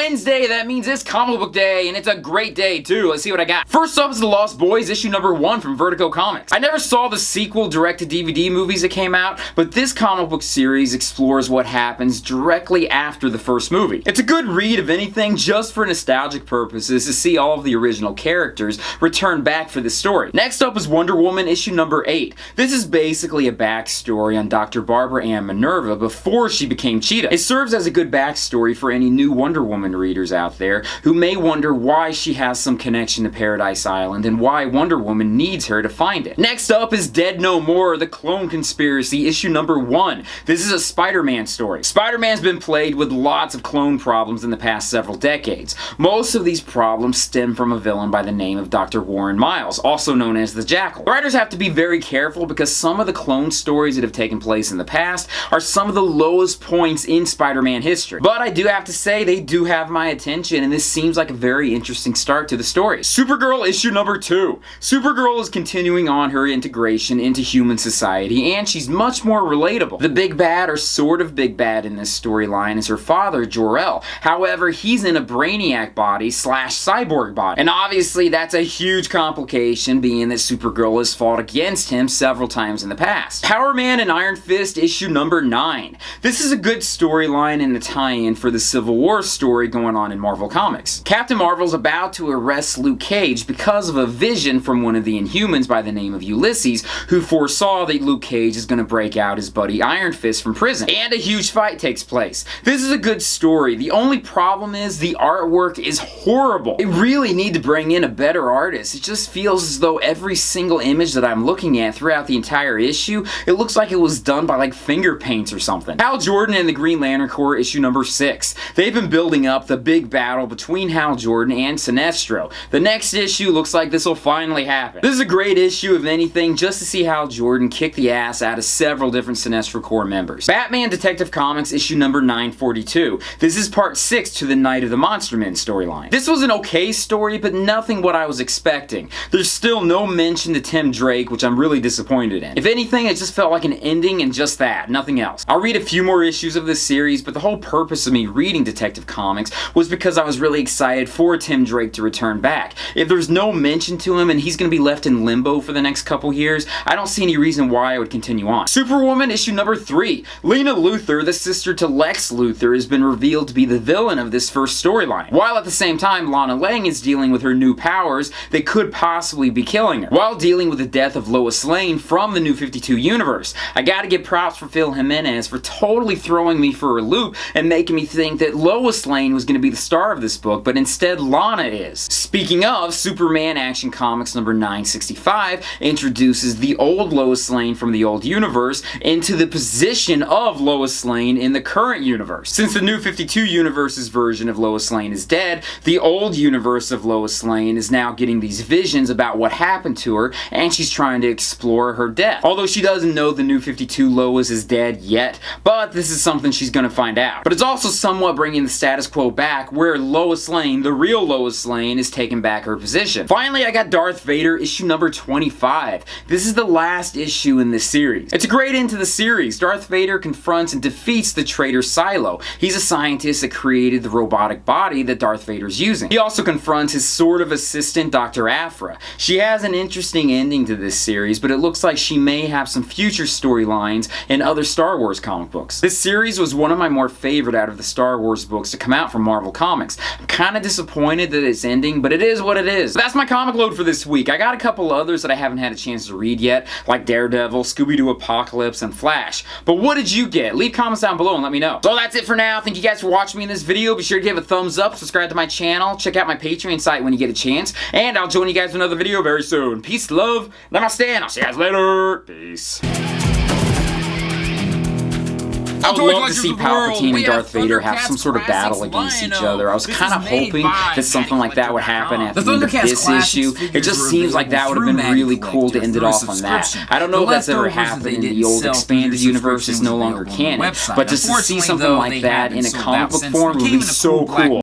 Wednesday. That means it's comic book day, and it's a great day too. Let's see what I got. First up is The Lost Boys, issue number 1 from Vertigo Comics. I never saw the sequel direct-to-DVD movies that came out, but this comic book series explores what happens directly after the first movie. It's a good read, if anything, just for nostalgic purposes to see all of the original characters return back for this story. Next up is Wonder Woman, issue number 8. This is basically a backstory on Dr. Barbara Ann Minerva before she became Cheetah. It serves as a good backstory for any new Wonder Woman readers out there who may wonder why she has some connection to Paradise Island and why Wonder Woman needs her to find it. Next up is Dead No More, The Clone Conspiracy, issue number 1. This is a Spider-Man story. Spider-Man's been plagued with lots of clone problems in the past several decades. Most of these problems stem from a villain by the name of Dr. Warren Miles, also known as the Jackal. The writers have to be very careful because some of the clone stories that have taken place in the past are some of the lowest points in Spider-Man history. But I do have to say, they do have my attention, and this seems like a very interesting start to the story. Supergirl, issue number 2. Supergirl is continuing on her integration into human society, and she's much more relatable. The big bad, or sort of big bad in this storyline, is her father, Jor-El. However, he's in a Brainiac body / cyborg body. And obviously that's a huge complication, being that Supergirl has fought against him several times in the past. Power Man and Iron Fist, issue number 9. This is a good storyline and a tie-in for the Civil War story going on in Marvel Comics. Captain Marvel's about to arrest Luke Cage because of a vision from one of the Inhumans by the name of Ulysses, who foresaw that Luke Cage is going to break out his buddy Iron Fist from prison. And a huge fight takes place. This is a good story. The only problem is the artwork is horrible. They really need to bring in a better artist. It just feels as though every single image that I'm looking at throughout the entire issue, it looks like it was done by like finger paints or something. Hal Jordan and the Green Lantern Corps, issue number 6. They've been building up the big battle between Hal Jordan and Sinestro. The next issue looks like this will finally happen. This is a great issue, if anything, just to see Hal Jordan kick the ass out of several different Sinestro Corps members. Batman Detective Comics, issue number 942. This is part 6 to the Night of the Monster Men storyline. This was an okay story, but nothing what I was expecting. There's still no mention to Tim Drake, which I'm really disappointed in. If anything, it just felt like an ending and just that, nothing else. I'll read a few more issues of this series, but the whole purpose of me reading Detective Comics was because I was really excited for Tim Drake to return back. If there's no mention to him and he's going to be left in limbo for the next couple years, I don't see any reason why I would continue on. Superwoman, issue number 3. Lena Luthor, the sister to Lex Luthor, has been revealed to be the villain of this first storyline, while at the same time Lana Lang is dealing with her new powers that could possibly be killing her, while dealing with the death of Lois Lane from the New 52 universe. I gotta give props for Phil Jimenez for totally throwing me for a loop and making me think that Lois Lane was going to be the star of this book, but instead Lana is. Speaking of, Superman Action Comics number 965 introduces the old Lois Lane from the old universe into the position of Lois Lane in the current universe. Since the New 52 universe's version of Lois Lane is dead, the old universe of Lois Lane is now getting these visions about what happened to her, and she's trying to explore her death. Although she doesn't know the New 52 Lois is dead yet, but this is something she's gonna find out. But it's also somewhat bringing the status quo back, where Lois Lane, the real Lois Lane, is taking back her position. Finally, I got Darth Vader, issue number 25. This is the last issue in this series. It's a great end to the series. Darth Vader confronts and defeats the traitor Silo. He's a scientist that created the robotic body that Darth Vader's using. He also confronts his sort of assistant, Dr. Aphra. She has an interesting ending to this series, but it looks like she may have some future storylines in other Star Wars comic books. This series was one of my more favorite out of the Star Wars books to come out from Marvel Comics. I'm kind of disappointed that it's ending, but it is what it is. That's my comic load for this week. I got a couple others that I haven't had a chance to read yet, like Daredevil, Scooby-Doo Apocalypse, and Flash. But what did you get? Leave comments down below and let me know. So that's it for now. Thank you guys for watching me in this video. Be sure to give a thumbs up, subscribe to my channel, check out my Patreon site when you get a chance, and I'll join you guys for another video very soon. Peace, love, namaste, and I'll see you guys later. Peace. I would love to see Palpatine and Darth Vader have some sort of battle against each other. I was kind of hoping that something like that would happen at the end of this issue. It just seems like that would have been really cool to end it off on that. I don't know if that's ever happened in the old expanded universe. It's no longer canon. But just to see something like that in a comic book form would be so cool.